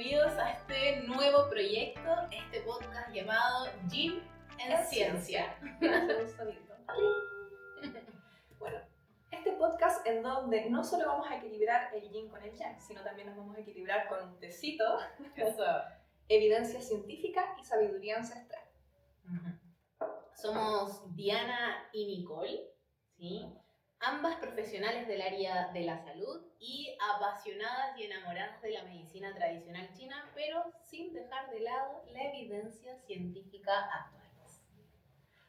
bienvenidos a este nuevo proyecto, este podcast llamado Yin en Ciencia. Un sonido. Bueno, este podcast en donde no solo vamos a equilibrar el yin con el yang, sino también nos vamos a equilibrar con un tecito, evidencia científica y sabiduría ancestral. Somos Diana y Nicole, ¿sí? Ambas profesionales del área de la salud y apasionadas y enamoradas de la medicina tradicional china, pero sin dejar de lado la evidencia científica actual.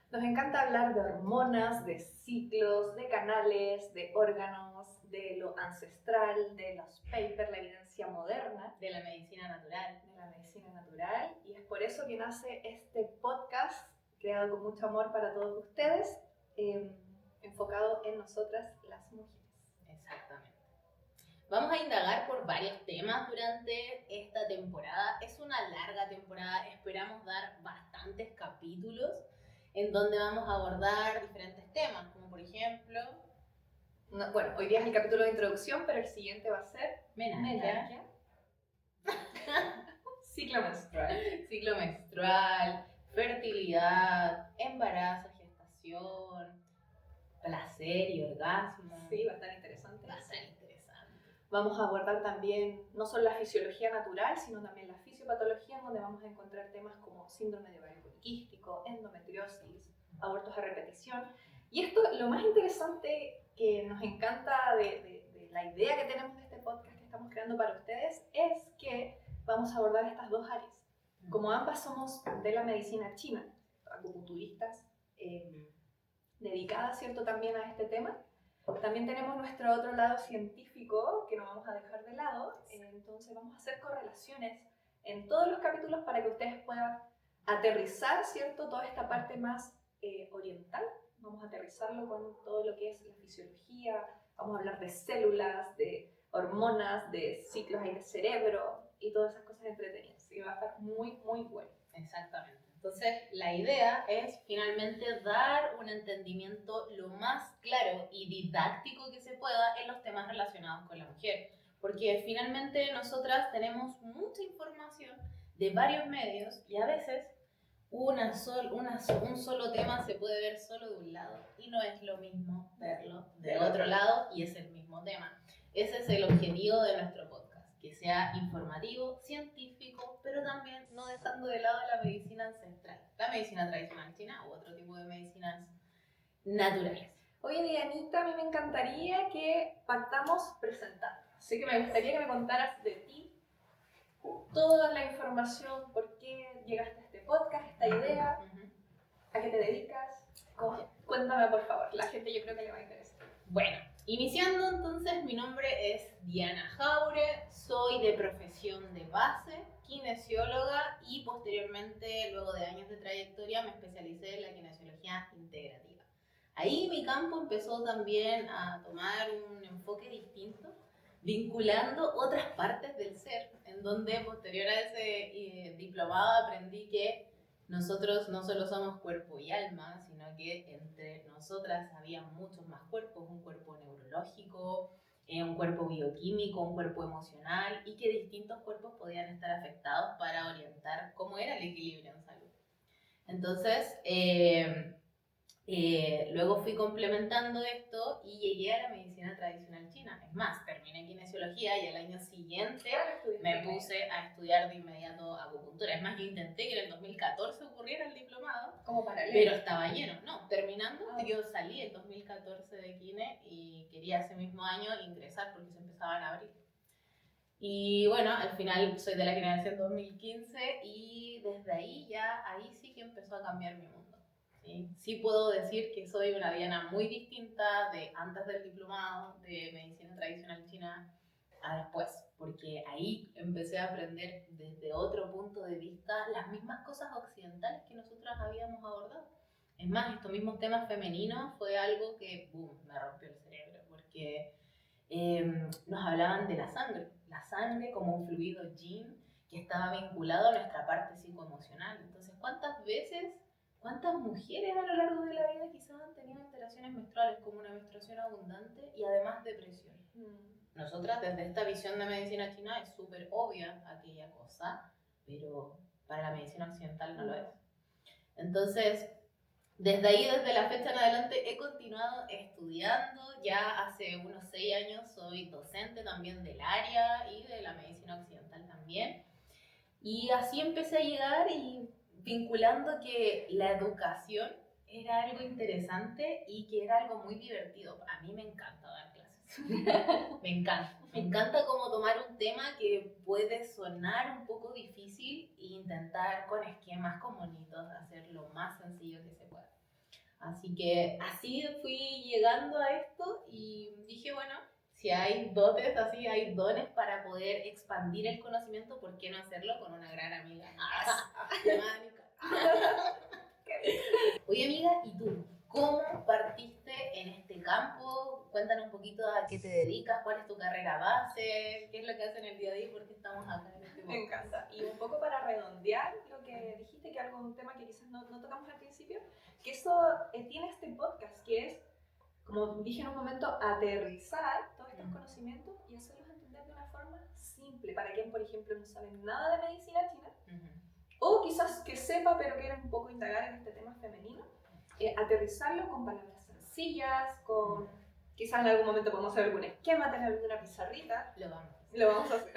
Nos encanta hablar de hormonas, de ciclos, de canales, de órganos, de lo ancestral, de los papers, la evidencia moderna. De la medicina natural. Y es por eso que nace este podcast, creado con mucho amor para todos ustedes, enfocado en nosotras las mujeres. Exactamente. Vamos a indagar por varios temas durante esta temporada. Es una larga temporada, esperamos dar bastantes capítulos en donde vamos a abordar diferentes temas, como por ejemplo... Bueno, hoy día es el capítulo de introducción, pero el siguiente va a ser... menarquia. Ciclo menstrual, fertilidad, embarazo, gestación, placer y orgasmo. Sí, va a estar interesante. interesante. Vamos a abordar también no solo la fisiología natural, sino también la fisiopatología, en donde vamos a encontrar temas como síndrome de ovario poliquístico, endometriosis, abortos a repetición. Y esto, lo más interesante que nos encanta de la idea que tenemos de este podcast que estamos creando para ustedes, es que vamos a abordar estas dos áreas. Como ambas somos de la medicina china, acupunturistas, dedicadas, ¿cierto?, también a este tema. También tenemos nuestro otro lado científico, que no vamos a dejar de lado, entonces vamos a hacer correlaciones en todos los capítulos para que ustedes puedan aterrizar, ¿cierto?, toda esta parte más oriental. Vamos a aterrizarlo con todo lo que es la fisiología, vamos a hablar de células, de hormonas, de ciclos ahí de cerebro y todas esas cosas entretenidas. Así que va a estar muy, muy bueno. Exactamente. Entonces, la idea es finalmente dar un entendimiento lo más claro y didáctico que se pueda en los temas relacionados con la mujer. Porque finalmente nosotras tenemos mucha información de varios medios y a veces un solo tema se puede ver solo de un lado y no es lo mismo verlo de otro lado y es el mismo tema. Ese es el objetivo de nuestro podcast, que sea informativo, científico, pero también no dejando de lado la medicina ancestral, la medicina tradicional china u otro tipo de medicinas naturales. Oye, Dianita, a mí me encantaría que partamos presentando. Así que me gustaría que me contaras de ti, toda la información, por qué llegaste a este podcast, esta idea, a qué te dedicas. Cuéntame, por favor, la gente yo creo que le va a interesar. Bueno, iniciando entonces, mi nombre es Diana Jaure, soy de profesión de base, kinesióloga y posteriormente, luego de años de trayectoria, me especialicé en la kinesiología integrativa. Ahí mi campo empezó también a tomar un enfoque distinto, vinculando otras partes del ser, en donde posterior a ese diplomado aprendí que nosotros no solo somos cuerpo y alma, sino que entre nosotras había muchos más cuerpos, un cuerpo neurológico, un cuerpo bioquímico, un cuerpo emocional, y que distintos cuerpos podían estar afectados para orientar cómo era el equilibrio en salud. Entonces, luego fui complementando esto y llegué a la medicina tradicional china. Es más, terminé kinesiología y al año siguiente me puse a estudiar de inmediato acupuntura. Es más, yo intenté que en el 2014 ocurriera el diplomado, como paralelo, pero estaba lleno. No, terminando, yo salí el 2014 de kine y quería ese mismo año ingresar porque se empezaban a abrir. Y bueno, al final soy de la generación 2015 y desde ahí sí que empezó a cambiar mi mundo. Sí puedo decir que soy una Diana muy distinta de antes del diplomado de medicina tradicional china a después, porque ahí empecé a aprender desde otro punto de vista las mismas cosas occidentales que nosotras habíamos abordado. Es más, estos mismos temas femeninos fue algo que, me rompió el cerebro, porque nos hablaban de la sangre como un fluido yin que estaba vinculado a nuestra parte psicoemocional. Entonces, ¿cuántas mujeres a lo largo de la vida quizás han tenido alteraciones menstruales como una menstruación abundante y además depresión? nosotras desde esta visión de medicina china es súper obvia aquella cosa, pero para la medicina occidental no lo es. Entonces, desde ahí, desde la fecha en adelante, he continuado estudiando. Ya hace unos 6 años soy docente también del área y de la medicina occidental también. Y así empecé a llegar y vinculando que la educación era algo interesante y que era algo muy divertido. A mí me encanta dar clases. Me encanta como tomar un tema que puede sonar un poco difícil e intentar con esquemas como bonitos hacer lo más sencillo que se pueda. Así que así fui llegando a esto y dije, bueno, si hay dotes así, hay dones para poder expandir el conocimiento, ¿por qué no hacerlo con una gran amiga? Oye amiga, ¿y tú? ¿Cómo partiste en este campo? Cuéntanos un poquito a qué te dedicas, cuál es tu carrera base, qué es lo que haces en el día a día, por qué estamos acá en este momento. Me encanta. Y un poco para redondear lo que dijiste, que algo, un tema que quizás no tocamos al principio, que eso tiene este podcast, que es, como dije en un momento, aterrizar todos estos conocimientos y hacerlos entender de una forma simple, para quien, por ejemplo, no sabe nada de medicina china, o quizás que sepa, pero quiera un poco indagar en este tema femenino, aterrizarlo con palabras sencillas, con quizás en algún momento podemos hacer algún esquema, tener alguna pizarrita. Lo vamos a hacer.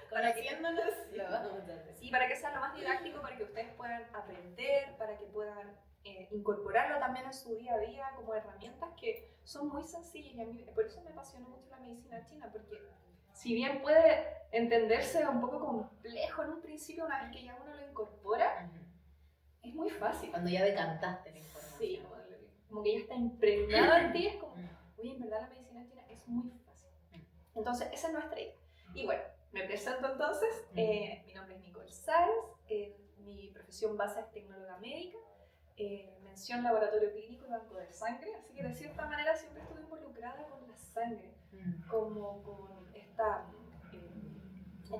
Conociéndonos, lo vamos a hacer. Sí, para que sea lo más didáctico, para que ustedes puedan aprender, para que puedan incorporarlo también en su día a día como herramientas que son muy sencillas. Y a mí, por eso me apasionó mucho la medicina china, porque si bien puede entenderse un poco complejo en un principio, una vez que ya uno lo incorpora, es muy fácil. Cuando ya decantaste la información. Sí, como que ya está impregnado en ti, es como, oye, en verdad la medicina china es muy fácil. Entonces, esa es nuestra idea. Y bueno, me presento entonces, mi nombre es Nicole Sáenz, mi profesión base es tecnóloga médica, mención laboratorio clínico y banco de sangre, así que de cierta manera siempre estuve involucrada con la sangre, como con este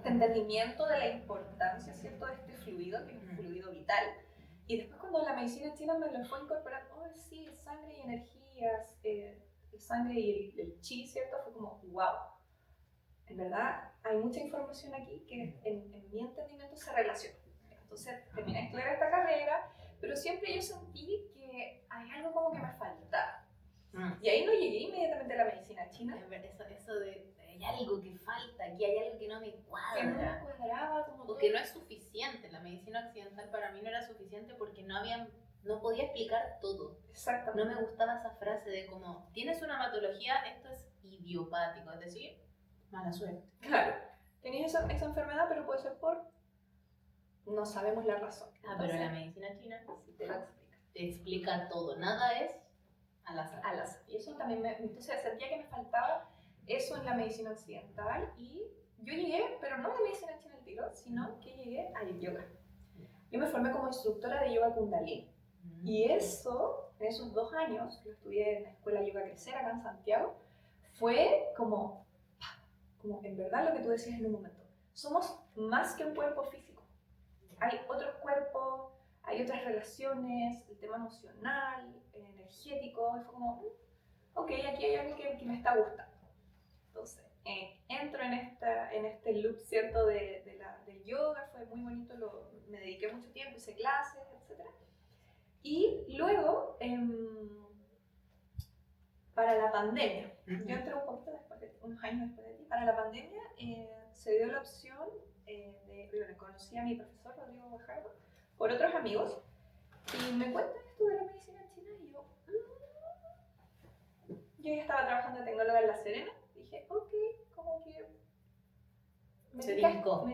entendimiento de la importancia, ¿cierto?, de este fluido, que es un fluido vital. Y después cuando la medicina china me lo fue incorporando, oh sí, sangre y energías, sangre y el chi, ¿cierto?, fue como, wow. En verdad, hay mucha información aquí que en mi entendimiento se relaciona. Entonces, terminé de estudiar esta carrera, pero siempre yo sentí que hay algo como que me faltaba. Y ahí no llegué inmediatamente a la medicina china. Eso de hay algo que falta, aquí hay algo que no me cuadra. Que no me cuadraba como todo. O que no es suficiente. La medicina occidental para mí no era suficiente porque no podía explicar todo. Exactamente. No me gustaba esa frase de como, tienes una hematología, esto es idiopático, es decir, mala suerte. Claro, tenías esa enfermedad, pero puede ser por... No sabemos la razón. Pero la medicina china sí te explica todo, nada es al azar. Al azar. Y eso también entonces sentía que me faltaba eso en la medicina occidental y yo llegué, pero no a la medicina china al tiro, sino que llegué al yoga. Yo me formé como instructora de yoga kundalini. Y eso, en esos 2 años, que estudié en la escuela Yoga Crecer acá en Santiago, fue como en verdad lo que tú decías en un momento. Somos más que un cuerpo físico. Hay otros cuerpos, hay otras relaciones, el tema emocional, energético, y fue como, ok, aquí hay algo que me está gustando. Entonces, entro en este loop, ¿cierto?, del yoga, fue muy bonito, me dediqué mucho tiempo, hice clases, etc. Y luego, para la pandemia, yo entré un poquito después, unos años después de ti, para la pandemia se dio la opción conocí a mi profesor Rodrigo Guajardo por otros amigos y me cuentan esto de la medicina china y yo ya estaba trabajando de tecnóloga en La Serena, dije, ok, como que me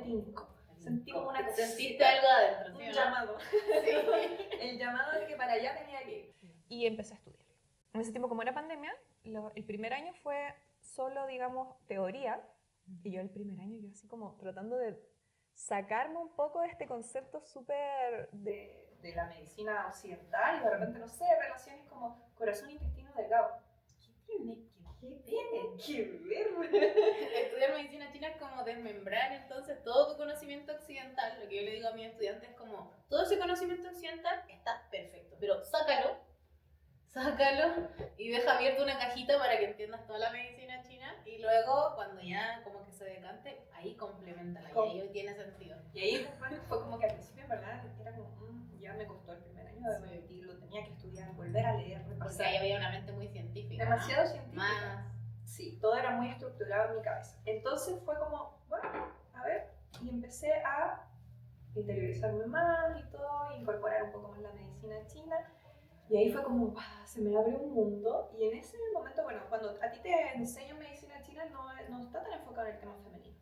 tincó. Sentí como una cosita. Sentiste algo adentro, un llamado. Sí. El llamado de que para allá tenía que ir. Y empecé a estudiar. En ese tiempo, como era pandemia, el primer año fue solo, digamos, teoría. Y yo el primer año, yo así como tratando de sacarme un poco de este concepto súper de la medicina occidental y de repente, no sé, relaciones como corazón, intestino, delgado. ¿Qué tiene que ver? Estudiar medicina china es como desmembrar entonces todo tu conocimiento occidental. Lo que yo le digo a mis estudiantes es como, todo ese conocimiento occidental está perfecto, pero sácalo sácalo y deja abierta una cajita para que entiendas toda la medicina china y luego cuando ya como que se decante, ahí complementala y ahí tiene sentido. Y ahí después fue como que al principio, en verdad, era como, ya me costó el primer año de Sí. y lo tenía que estudiar, volver a leer, Porque repasar. ahí había una mente muy científica, Demasiado ¿no? científica. Más... Sí, todo era muy estructurado en mi cabeza. Entonces fue como, bueno, a ver, y empecé a interiorizarme más y todo, incorporar un poco más la medicina china. Y ahí fue como, se me abre un mundo. Y en ese momento, bueno, cuando a ti te enseñan medicina china, no está tan enfocado en el tema femenino.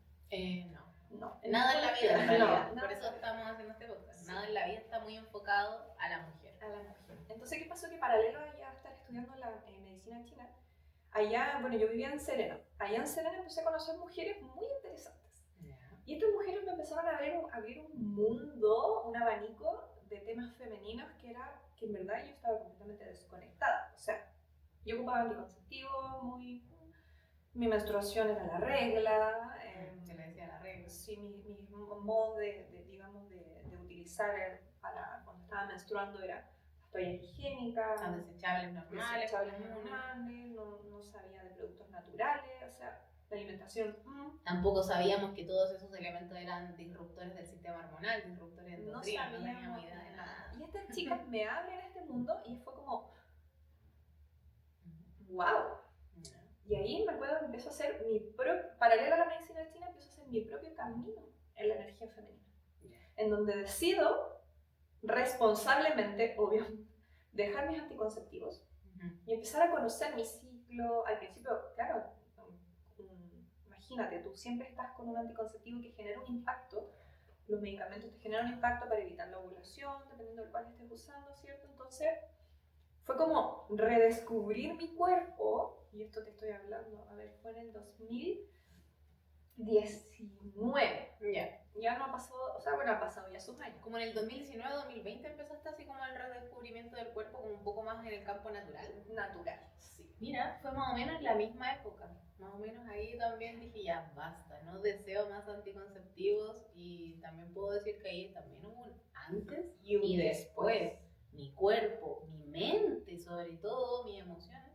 No. No. Nada en la vida, en realidad. No, por eso estamos haciendo este podcast. Sí. Nada en la vida está muy enfocado a la mujer. A la mujer. Entonces, ¿qué pasó? Que paralelo a ya estar estudiando la medicina china, allá, bueno, yo vivía en Serena. Allá en Serena empecé a conocer mujeres muy interesantes. Y estas mujeres me empezaron a abrir un mundo, un abanico de temas femeninos que en verdad yo estaba completamente desconectada. O sea, yo ocupaba anticonceptivos, mi menstruación era la regla. Se le decía la regla. Sí, mi modo digamos, de utilizar cuando estaba menstruando era las toallas higiénicas. Desechables normales. No sabía de productos naturales, o sea, la alimentación. Tampoco sabíamos que todos esos elementos eran disruptores del sistema hormonal, disruptores endocrinos, no teníamos idea de nada. Y estas chicas me abren a este mundo y fue como, wow. Y ahí empiezo a hacer paralelo a la medicina china, empiezo a hacer mi propio camino en la energía femenina. En donde decido responsablemente, obviamente, dejar mis anticonceptivos y empezar a conocer mi ciclo. Al principio, claro, imagínate, tú siempre estás con un anticonceptivo que genera un impacto. Los medicamentos te generan un impacto para evitar la ovulación, dependiendo del cual estés usando, ¿cierto? Entonces, fue como redescubrir mi cuerpo, y esto te estoy hablando, a ver, fue en el 2019. Ya no ha pasado, o sea, bueno, ha pasado ya sus años. Como en el 2019-2020 empezaste así como el redescubrimiento del cuerpo, como un poco más en el campo natural. Natural, sí. Mira, fue más o menos la misma época. Más o menos ahí también dije, ya basta, no deseo más anticonceptivos, y también puedo decir que ahí también hubo un antes y después. Mi cuerpo, mi mente, sobre todo, mis emociones,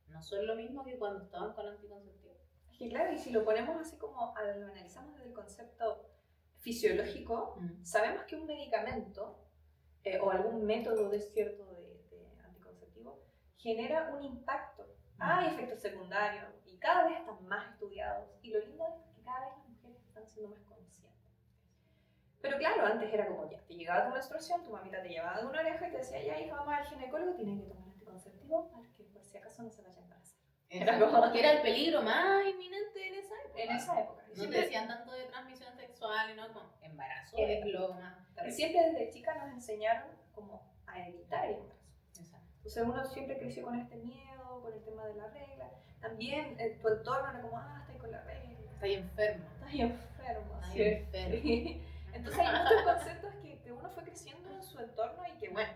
no son lo mismo que cuando estaban con anticonceptivos. Es que claro, y si lo ponemos así como lo analizamos desde el concepto fisiológico, sabemos que un medicamento o algún método de anticonceptivo genera un impacto. Hay efectos secundarios y cada vez están más estudiados. Y lo lindo es que cada vez las mujeres están siendo más conscientes. Pero claro, antes era como ya, te llegaba tu menstruación, tu mamita te llevaba de una oreja y te decía, ya hija, vamos al ginecólogo, tienes que tomar anticonceptivo para que por si acaso no se vaya a embarazar. Era como que era el peligro más inminente en esa época. En esa época. No te decían tanto de transmisión sexual, ¿no? Como embarazo es lo más terrible. Siempre desde chica nos enseñaron como a evitar el embarazo. Exacto. Entonces uno siempre creció con este miedo, con el tema de la regla. También tu entorno era como, estás con la regla. Estás enfermo. Estás enfermo, Estás ¿sí? enfermo. Entonces hay muchos conceptos que uno fue creciendo en su entorno y que bueno,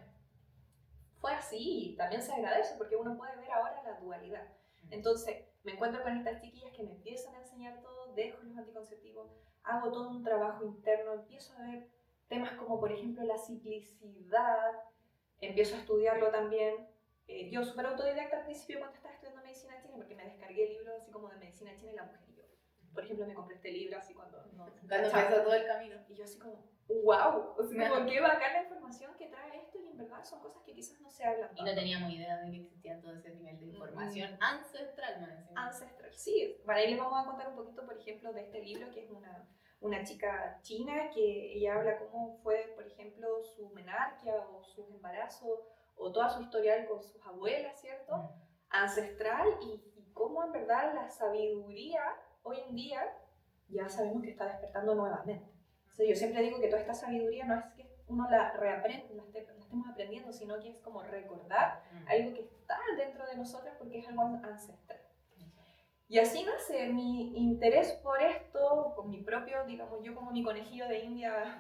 fue así y también se agradece porque uno puede ver ahora la dualidad. Entonces me encuentro con estas chiquillas que me empiezan a enseñar todo, dejo los anticonceptivos, hago todo un trabajo interno, empiezo a ver temas como por ejemplo la ciclicidad, empiezo a estudiarlo también. Yo súper autodidacta al principio cuando estaba estudiando medicina china porque me descargué libros así como de medicina china y la mujer. Por ejemplo, me compré este libro así cuando empezó todo el camino. Y yo así como, wow, o sea, como qué bacán la información que trae esto y en verdad son cosas que quizás no se hablan. Y no teníamos idea de que existía todo ese nivel de información ancestral, ¿no? Ancestral, sí. Para ahí les vamos a contar un poquito, por ejemplo, de este libro que es una chica china que ella habla cómo fue, por ejemplo, su menarquia o sus embarazos o toda su historial con sus abuelas, ¿cierto? Ancestral y cómo en verdad la sabiduría hoy en día ya sabemos que está despertando nuevamente. Entonces yo siempre digo que toda esta sabiduría no es que uno la reaprenda, la estemos aprendiendo, sino que es como recordar algo que está dentro de nosotros porque es algo ancestral. Y así nace mi interés por esto, con mi propio, digamos, yo como mi conejillo de India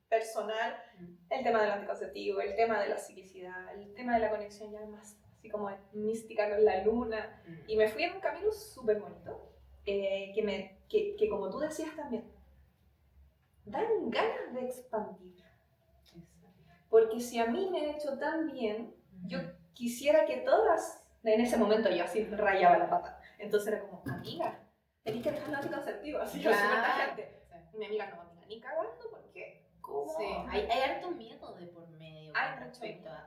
personal, el tema del anticonceptivo, el tema de la ciclicidad, el tema de la conexión ya más así como mística con la luna, y me fui en un camino súper bonito. Que como tú decías también, dan ganas de expandir. Porque si a mí me ha hecho tan bien, yo quisiera que todas, en ese momento yo así rayaba la pata. Entonces era como, amiga, tenés que dejar los anticonceptivos. Así yo súper tajante. Sí. Mi amiga, no, amiga, ni cagando, porque ¿cómo? Sí, hay harto miedo de por medio Hay con mucho respecto miedo.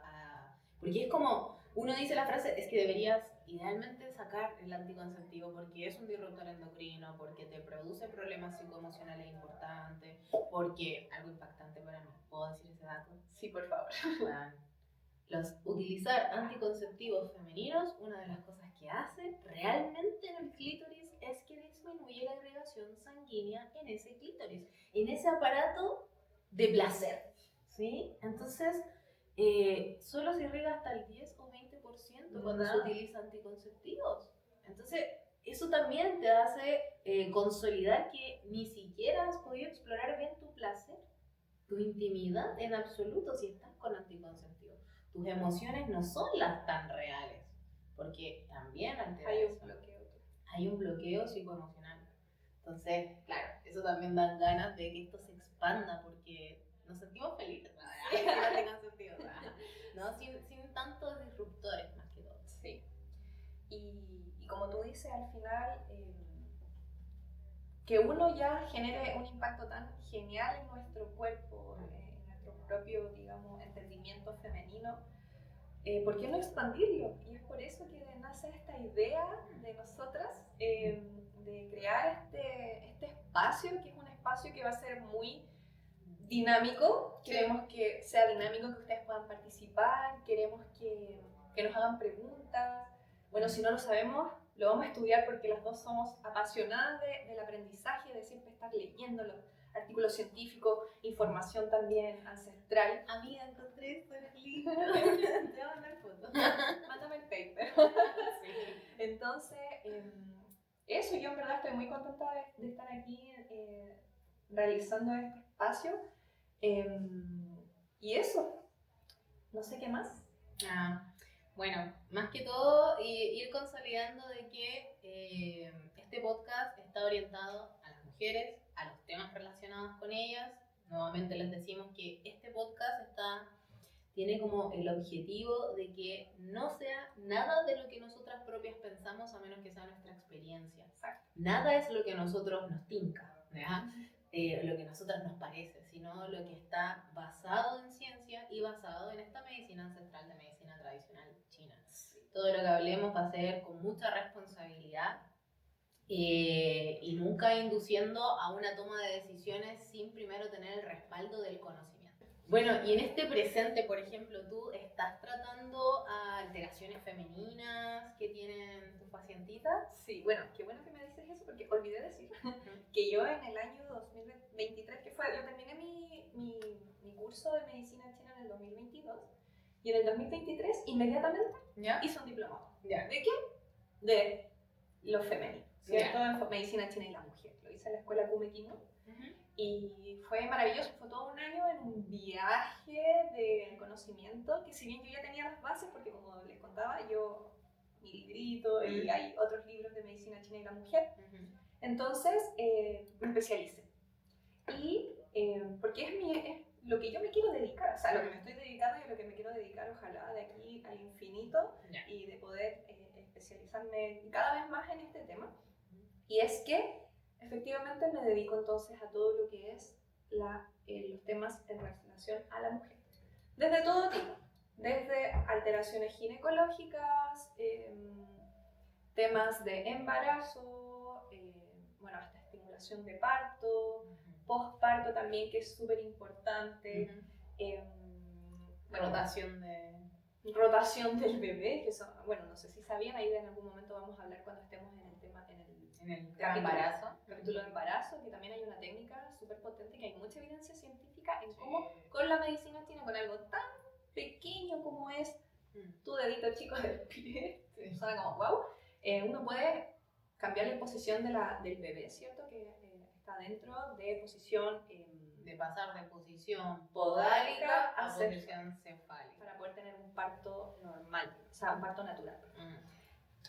porque es como, uno dice la frase, es que deberías idealmente sacar el anticonceptivo porque es un disruptor endocrino, porque te produce problemas psicoemocionales importantes, porque, algo impactante para mí, ¿puedo decir ese dato? Sí, por favor. Bueno, utilizar anticonceptivos femeninos, una de las cosas que hace realmente en el clítoris es que disminuye la agregación sanguínea en ese clítoris, en ese aparato de placer, ¿sí? Entonces, solo se irriga hasta el 10 o 20% cuando se utiliza anticonceptivos. Entonces, eso también te hace consolidar que ni siquiera has podido explorar bien tu placer, tu intimidad en absoluto si estás con anticonceptivos. Tus emociones no son las tan reales, porque también hay un bloqueo psicoemocional. Entonces, claro, eso también dan ganas de que esto se expanda, porque nos sentimos felices, ¿no? Sin tantos disruptores, más que todo. Sí. Y como tú dices, al final, que uno ya genere un impacto tan genial en nuestro cuerpo, en nuestro propio, digamos, entendimiento femenino, ¿por qué no expandirlo? Y es por eso que nace esta idea de nosotras de crear este espacio, que es un espacio que va a ser muy dinámico. Queremos que sea dinámico, que ustedes puedan participar, queremos que nos hagan preguntas. Bueno, si no lo sabemos, lo vamos a estudiar porque las dos somos apasionadas del aprendizaje, de siempre estar leyendo los artículos científicos, información también ancestral. Amiga, encontré esto en el libro. Te voy a mandar fotos. Mándame el paper. Sí. Entonces, eso, yo en verdad estoy muy contenta de estar aquí realizando este espacio. Y eso, no sé qué más. Bueno, más que todo, ir consolidando de que este podcast está orientado a las mujeres, a los temas relacionados con ellas. Nuevamente les decimos que este podcast tiene como el objetivo de que no sea nada de lo que nosotras propias pensamos, a menos que sea nuestra experiencia. Exacto. Nada es lo que a nosotros nos tinca, ¿verdad? Lo que a nosotras nos parece, sino lo que está basado en ciencia y basado en esta medicina ancestral de medicina tradicional china. Todo lo que hablemos va a ser con mucha responsabilidad y nunca induciendo a una toma de decisiones sin primero tener el respaldo del conocimiento. Bueno, y en este presente, por ejemplo, ¿tú estás tratando alteraciones femeninas que tienen tus pacientitas? Sí, bueno, qué bueno que me dices eso porque olvidé decir que yo en el año 2023, que fue, yo terminé mi curso de medicina china en el 2022 y en el 2023 inmediatamente hice un diplomado. ¿De qué? De lo femenino, ¿cierto? En medicina china y la mujer. Lo hice en la escuela Kume Kino. Y fue maravilloso, fue todo un año en un viaje de conocimiento, que si bien yo ya tenía las bases, porque como les contaba, mi librito y hay otros libros de medicina china y la mujer, entonces me especialicé. Y porque es lo que yo me quiero dedicar, o sea, lo que me estoy dedicando y a lo que me quiero dedicar, ojalá, de aquí al infinito, y de poder especializarme cada vez más en este tema. Y es que efectivamente me dedico entonces a todo lo que es los temas en relación a la mujer. Desde todo tipo, desde alteraciones ginecológicas, temas de embarazo, bueno, hasta estimulación de parto, posparto también, que es súper importante. Rotación del bebé, que son, bueno, no sé si sabían, ahí en algún momento vamos a hablar cuando estemos en el tema, en el capítulo de embarazo, que también hay una técnica súper potente, que hay mucha evidencia científica en cómo con la medicina china, con algo tan pequeño como es tu dedito chico del pie, suena como wow, uno puede cambiar la posición del bebé, ¿cierto? Que está dentro de posición... de pasar de posición podálica a posición cefálica. Para poder tener un parto normal, o sea, un parto natural.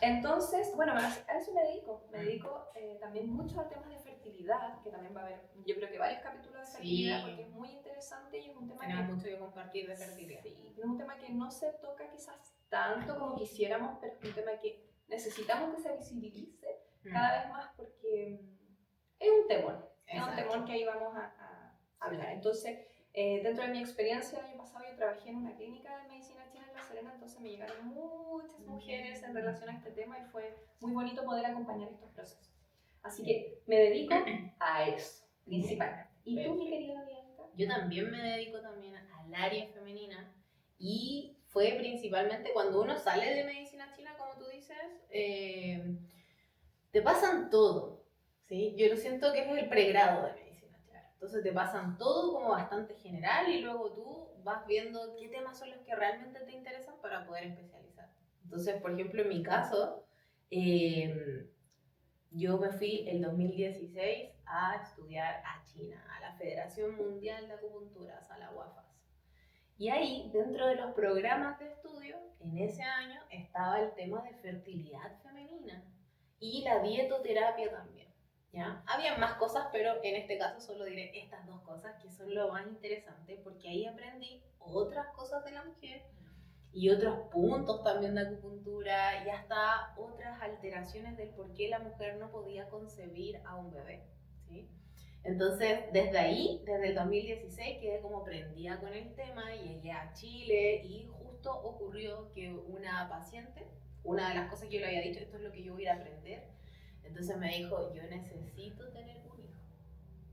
Entonces, bueno, a eso me dedico. Me dedico también mucho a temas de fertilidad, que también va a haber, yo creo que varios capítulos de fertilidad, porque es muy interesante y es un tema Tenemos mucho que compartir de fertilidad. Sí, es un tema que no se toca quizás tanto como quisiéramos, pero es un tema que necesitamos que se visibilice cada vez más porque es un temor. Es un temor que ahí vamos a hablar. Entonces, dentro de mi experiencia el año pasado yo trabajé en una clínica de medicina china en La Serena, entonces me llegaron muchas mujeres en relación a este tema y fue muy bonito poder acompañar estos procesos. Así que me dedico a eso, principalmente. ¿Y tú, mi querida Bianca? Yo también me dedico también al área femenina y fue principalmente cuando uno sale de medicina china, como tú dices, te pasan todo, ¿sí? Yo lo siento que es el pregrado de medicina china. Entonces te pasan todo como bastante general y luego tú vas viendo qué temas son los que realmente te interesan para poder especializar. Entonces, por ejemplo, en mi caso, yo me fui el 2016 a estudiar a China, a la Federación Mundial de Acupunturas, a la WAFAS. Y ahí, dentro de los programas de estudio, en ese año estaba el tema de fertilidad femenina y la dietoterapia también, ¿ya? Había más cosas, pero en este caso solo diré estas dos cosas que son lo más interesante porque ahí aprendí otras cosas de la mujer y otros puntos también de acupuntura y hasta otras alteraciones del por qué la mujer no podía concebir a un bebé, ¿sí? Entonces, desde ahí, desde el 2016, quedé como prendida con el tema y llegué a Chile y justo ocurrió que una paciente, una de las cosas que yo le había dicho, esto es lo que yo voy a ir a aprender, entonces me dijo, yo necesito tener un hijo.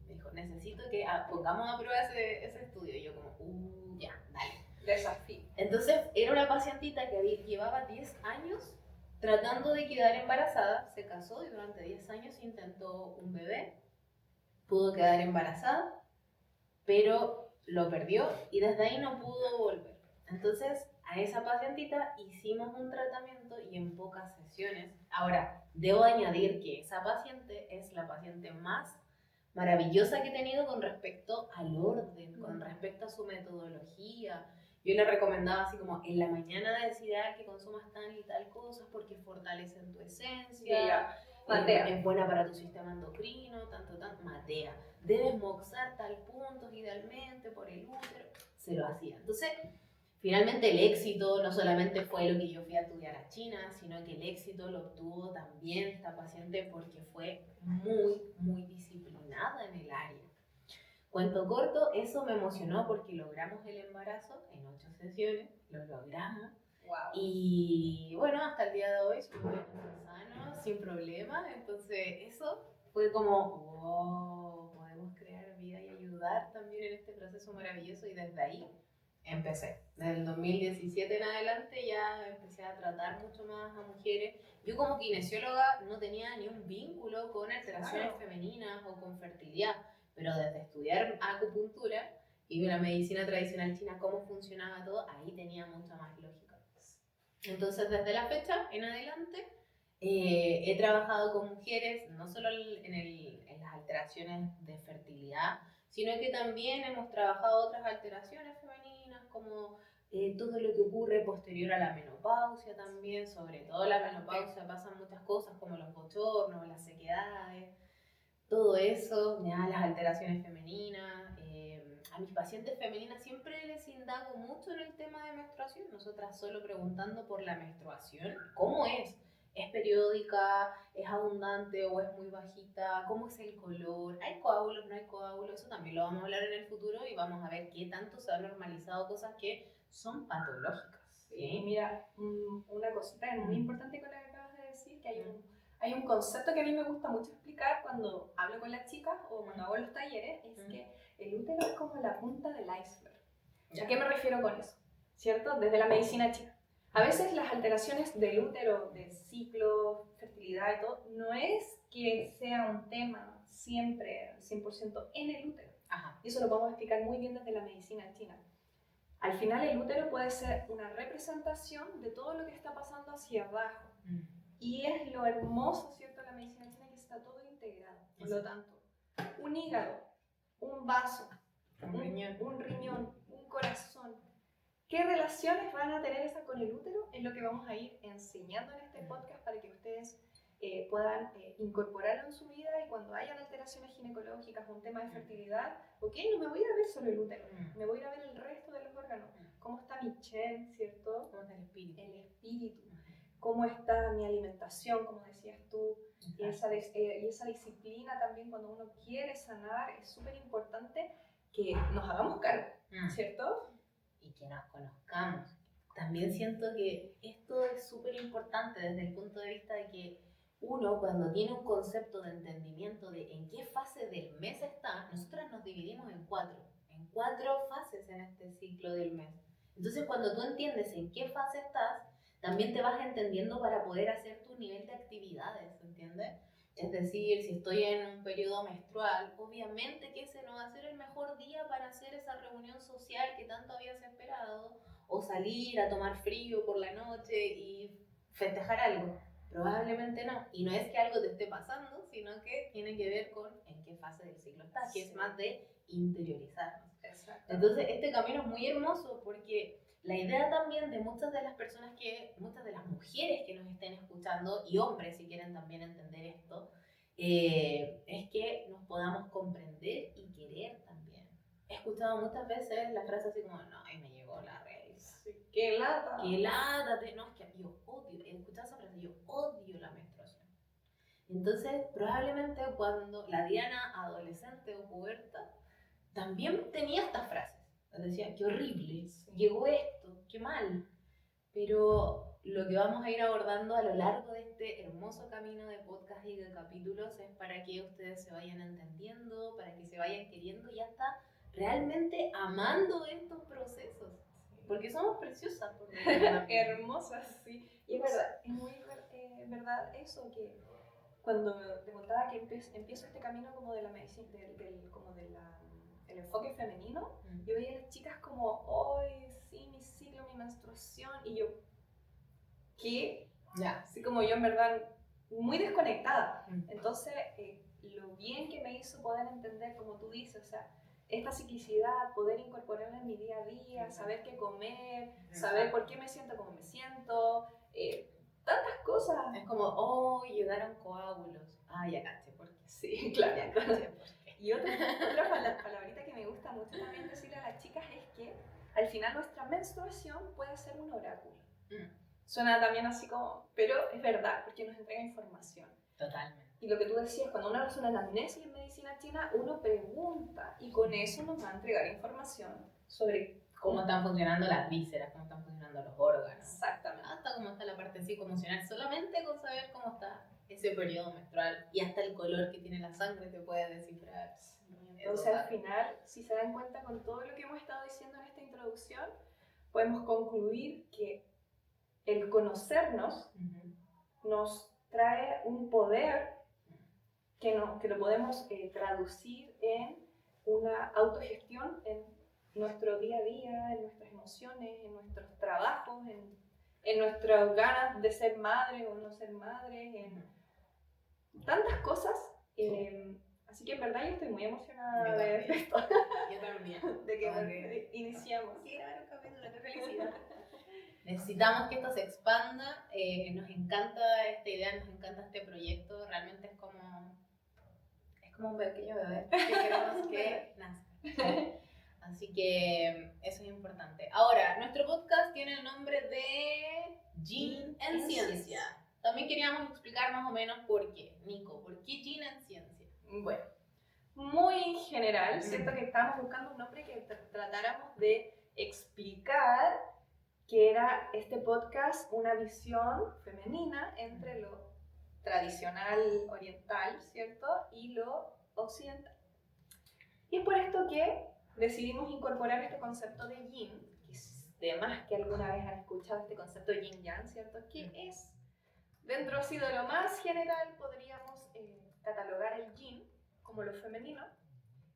Me dijo, necesito que pongamos a prueba ese estudio. Y yo como, ya, dale. Desafío. Entonces, era una pacientita que llevaba 10 años tratando de quedar embarazada, se casó y durante 10 años intentó un bebé, pudo quedar embarazada, pero lo perdió y desde ahí no pudo volver. Entonces, a esa pacientita hicimos un tratamiento y en pocas sesiones. Ahora, debo añadir que esa paciente es la paciente más maravillosa que he tenido con respecto al orden, con respecto a su metodología. Yo le recomendaba así como en la mañana decida que consumas tal y tal cosas porque fortalecen tu esencia, es buena para tu sistema endocrino, tanto, matea. Debes moxar tal punto idealmente por el útero. Se lo hacía. Entonces, finalmente el éxito no solamente fue lo que yo fui a estudiar a China, sino que el éxito lo obtuvo también esta paciente porque fue muy, muy disciplinada en el área. Cuento corto, eso me emocionó porque logramos el embarazo en 8 sesiones, lo logramos. Wow. Y bueno, hasta el día de hoy súper sano, sin problema. Entonces eso fue como, wow, podemos crear vida y ayudar también en este proceso maravilloso y desde ahí empecé. Desde el 2017 en adelante ya empecé a tratar mucho más a mujeres. Yo como kinesióloga no tenía ni un vínculo con alteraciones femeninas o con fertilidad, pero desde estudiar acupuntura y la medicina tradicional china, cómo funcionaba todo, ahí tenía mucha más lógica. Entonces desde la fecha en adelante he trabajado con mujeres no solo en las alteraciones de fertilidad, sino que también hemos trabajado otras alteraciones femeninas como todo lo que ocurre posterior a la menopausia también, sobre todo la menopausia pasan muchas cosas como los bochornos, las sequedades, todo eso, ya, las alteraciones femeninas. A mis pacientes femeninas siempre les indago mucho en el tema de menstruación, nosotras solo preguntando por la menstruación, ¿cómo es? ¿Es periódica? ¿Es abundante o es muy bajita? ¿Cómo es el color? ¿Hay coágulos? ¿No hay coágulos? Eso también lo vamos a hablar en el futuro y vamos a ver qué tanto se han normalizado cosas que son patológicas. ¿Sí? Mira, una cosita muy importante con lo que acabas de decir, que hay un concepto que a mí me gusta mucho explicar cuando hablo con las chicas o cuando hago los talleres, es que el útero es como la punta del iceberg. ¿A qué me refiero con eso? ¿Cierto? Desde la medicina china. A veces las alteraciones del útero, de ciclo, fertilidad y todo, no es que sea un tema siempre 100% en el útero. Ajá. Y eso lo podemos explicar muy bien desde la medicina china. Al final el útero puede ser una representación de todo lo que está pasando hacia abajo. Y es lo hermoso, ¿cierto?, de la medicina china, que está todo integrado. Por lo tanto, un hígado, un vaso, un riñón, un corazón. ¿Qué relaciones van a tener esa con el útero? Es lo que vamos a ir enseñando en este podcast para que ustedes puedan incorporarlo en su vida y cuando hayan alteraciones ginecológicas o un tema de fertilidad, ok, no me voy a ir a ver solo el útero, me voy a ir a ver el resto de los órganos. cómo está mi Chen, ¿cierto? ¿Cómo está el espíritu? El espíritu. Cómo está mi alimentación, como decías tú, y esa disciplina también cuando uno quiere sanar, es súper importante que nos hagamos cargo, ¿cierto? Y que nos conozcamos. También siento que esto es súper importante desde el punto de vista de que uno, cuando tiene un concepto de entendimiento de en qué fase del mes está, nosotras nos dividimos en cuatro fases en este ciclo del mes. Entonces, cuando tú entiendes en qué fase estás, también te vas entendiendo para poder hacer tu nivel de actividades, ¿entiendes? Es decir, si estoy en un periodo menstrual, obviamente que ese no va a ser el mejor día para hacer esa reunión social que tanto habías esperado, o salir a tomar frío por la noche y festejar algo. Probablemente no. Y no es que algo te esté pasando, sino que tiene que ver con en qué fase del ciclo estás, que es más de interiorizarnos. Exacto. Entonces, este camino es muy hermoso porque la idea también de muchas de las personas muchas de las mujeres que nos estén escuchando, y hombres si quieren también entender esto, es que nos podamos comprender y querer también. He escuchado muchas veces la frase así como, no, ahí me llegó la regla. Sí, ¡qué lata! ¡Qué lata! No, es que yo odio, he escuchado esa frase, yo odio la menstruación. Entonces, probablemente cuando la Diana adolescente o puberta también tenía estas frases. Decía, qué horrible, llegó esto, qué mal. Pero lo que vamos a ir abordando a lo largo de este hermoso camino de podcast y de capítulos es para que ustedes se vayan entendiendo, para que se vayan queriendo y hasta realmente amando estos procesos. Porque somos preciosas por dentro. Hermosas, sí. Y es verdad, es muy verdad eso, que cuando te contaba que empiezo este camino como de la medicina, el enfoque femenino, yo veía a las chicas como, hoy sí, mi ciclo, mi menstruación, y yo, ¿qué? Así como yo en verdad muy desconectada. Entonces, lo bien que me hizo poder entender, como tú dices, o sea, esta ciclicidad, poder incorporarla en mi día a día, saber qué comer, saber por qué me siento como me siento, tantas cosas. Es como, oh, llegaron coágulos. Ah, ya caché, ¿por qué? Sí, claro. Ya caché, ¿por qué? Y otra palabrita que me gusta mucho también decirle a las chicas es que al final nuestra menstruación puede ser un oráculo. Suena también así como, pero es verdad, porque nos entrega información. Totalmente. Y lo que tú decías, cuando uno hace una anamnesis en medicina china, uno pregunta y con eso nos va a entregar información sobre cómo están funcionando las vísceras, cómo están funcionando los órganos. Exactamente. Hasta cómo está la parte psicoemocional, solamente con saber cómo está ese periodo menstrual y hasta el color que tiene la sangre te puede descifrar. Entonces al final, si se dan cuenta con todo lo que hemos estado diciendo en esta introducción, podemos concluir que el conocernos nos trae un poder que lo podemos traducir en una autogestión en nuestro día a día, en nuestras emociones, en nuestros trabajos, en nuestras ganas de ser madre o no ser madre, en tantas cosas. Así que en verdad yo estoy muy emocionada de esto. Yo también. De que iniciamos. Sí, grabar un capítulo, qué felicidad. Necesitamos que esto se expanda, nos encanta esta idea, nos encanta este proyecto, realmente es como un pequeño bebé que queremos que nazca. Así que eso es importante. Ahora, nuestro podcast tiene el nombre de Yin en Ciencia. También queríamos explicar más o menos por qué. Nico, ¿por qué Yin en Ciencia? Bueno, muy general, siento que estábamos buscando un nombre que tratáramos de explicar que era este podcast una visión femenina entre lo tradicional oriental, ¿cierto? Y lo occidental. Y es por esto que decidimos incorporar este concepto de yin, que es de más que alguna vez han escuchado este concepto yin-yang, ¿cierto? Que es, dentro así de lo más general, podríamos catalogar el yin como lo femenino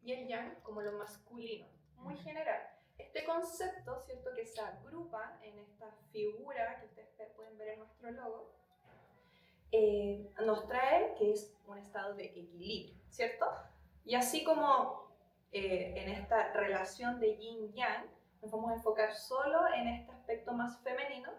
y el yang como lo masculino, muy general. Este concepto, ¿cierto?, que se agrupa en esta figura que ustedes pueden ver en nuestro logo, nos trae que es un estado de equilibrio, ¿cierto? Y así como en esta relación de yin-yang, nos vamos a enfocar solo en este aspecto más femenino,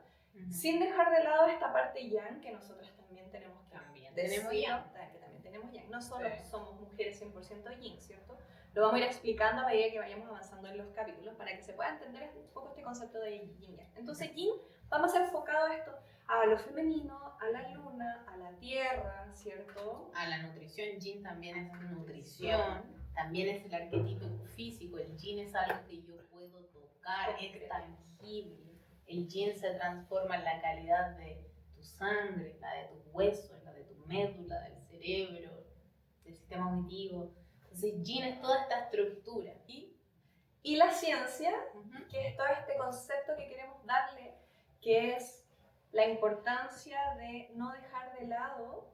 sin dejar de lado esta parte yang que nosotros también tenemos que tenemos yang. Que también tenemos yang. No solo somos mujeres 100% yin, ¿cierto? lo vamos a ir explicando a medida que vayamos avanzando en los capítulos para que se pueda entender un poco este concepto de yin yang. Entonces yin, vamos a ser enfocados a esto, a lo femenino, a la luna, a la tierra, ¿cierto? A la nutrición, yin también es nutrición, también es el arquetipo físico, el yin es algo que yo puedo tocar, es tangible. El yin se transforma en la calidad de tu sangre, la de tus huesos, la de tu médula, del cerebro, del sistema auditivo. Entonces yin es toda esta estructura. Y la ciencia, que es todo este concepto que queremos darle, que es la importancia de no dejar de lado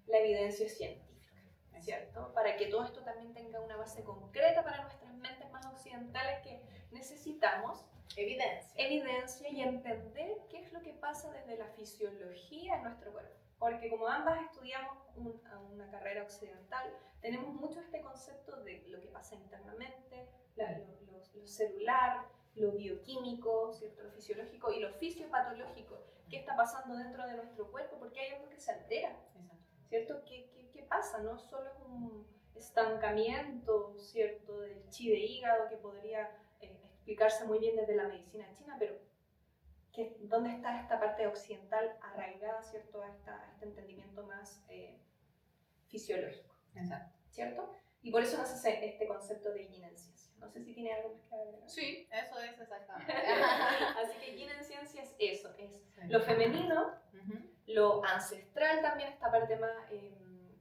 la evidencia científica, ¿cierto? Para que todo esto también tenga una base concreta para nuestras mentes más occidentales que necesitamos evidencia y entender qué es lo que pasa desde la fisiología en nuestro cuerpo. Porque como ambas estudiamos una carrera occidental, tenemos mucho este concepto de lo que pasa internamente, lo celular, lo bioquímico, ¿cierto? Lo fisiológico y lo fisiopatológico. ¿Qué está pasando dentro de nuestro cuerpo? Porque hay algo que se altera, ¿cierto? ¿Qué pasa? No solo es un estancamiento, ¿cierto? Del chi de hígado que podría explicarse muy bien desde la medicina china, pero ¿dónde está esta parte occidental arraigada, ¿cierto? A este entendimiento más fisiológico, ¿cierto? Y por eso nace este concepto de yin en ciencia. No sé si tiene algo más que agregar. Sí, eso es exactamente. Así que yin en ciencia es eso, es lo femenino, lo ancestral también, esta parte más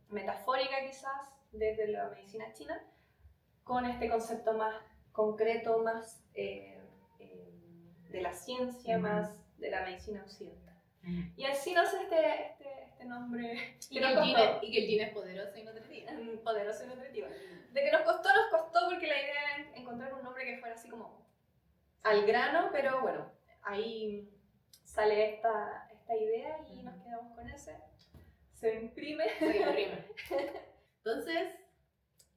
metafórica quizás desde la medicina china, con este concepto más concreto, más de la ciencia, más de la medicina occidental. Y así nace este nombre. Y que el yin es poderoso y nutritivo. Poderoso y nutritivo. De que nos costó porque la idea era encontrar un nombre que fuera así como al grano, pero bueno, ahí sale esta idea y nos quedamos con ese. Se imprime. Entonces,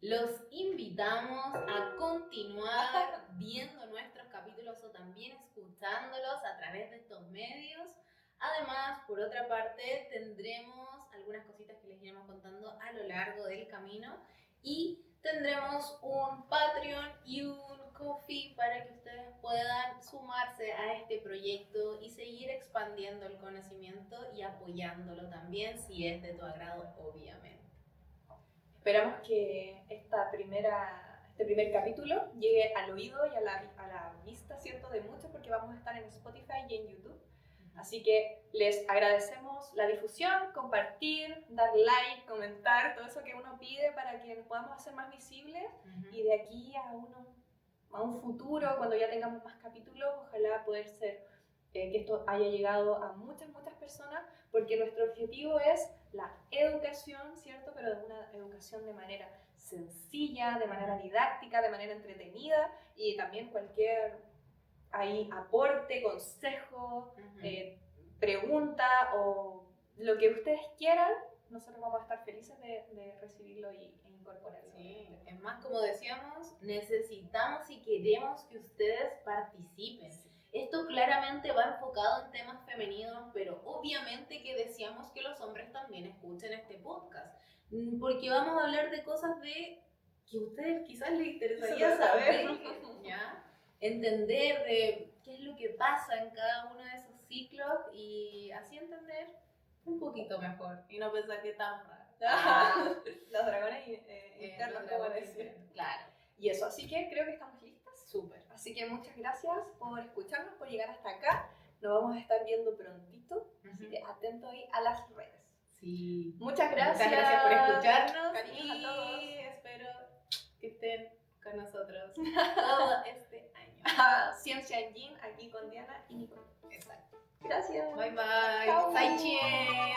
los invitamos a continuar viendo nuestros capítulos o también escuchándolos a través de estos medios. Además, por otra parte, tendremos algunas cositas que les iremos contando a lo largo del camino y tendremos un Patreon y un Ko-fi para que ustedes puedan sumarse a este proyecto y seguir expandiendo el conocimiento y apoyándolo también si es de tu agrado, obviamente. Esperamos que este primer capítulo llegue al oído y a la vista, ¿cierto? De muchos, porque vamos a estar en Spotify y en YouTube. Así que les agradecemos la difusión, compartir, dar like, comentar, todo eso que uno pide para que nos podamos hacer más visibles y de aquí a un futuro, cuando ya tengamos más capítulos, ojalá poder ser que esto haya llegado a muchas personas, porque nuestro objetivo es la educación, ¿cierto? Pero de una educación de manera sencilla, de manera didáctica, de manera entretenida y también cualquier aporte, consejo, pregunta o lo que ustedes quieran, nosotros vamos a estar felices de recibirlo e incorporarlo. Sí, es más, como decíamos, necesitamos y queremos que ustedes participen. Esto claramente va enfocado en temas femeninos, pero obviamente que deseamos que los hombres también escuchen este podcast, porque vamos a hablar de cosas que a ustedes quizás les interesaría saber, ¿ya? Entender de qué es lo que pasa en cada uno de esos ciclos y así entender un poquito mejor y no pensar que estamos raros. Los dragones internos, como decían. Claro. Y eso, así que creo que estamos listas. Súper. Así que muchas gracias por escucharnos, por llegar hasta acá. Nos vamos a estar viendo prontito, así que atentos ahí a las redes. Sí. Muchas gracias. Muchas gracias por escucharnos. Cariños a todos. Y espero que estén con nosotros todo este año. Ciencia en Yin, aquí con Diana y Nicole. Exacto. Gracias. Bye bye. Chao. Sai Chien.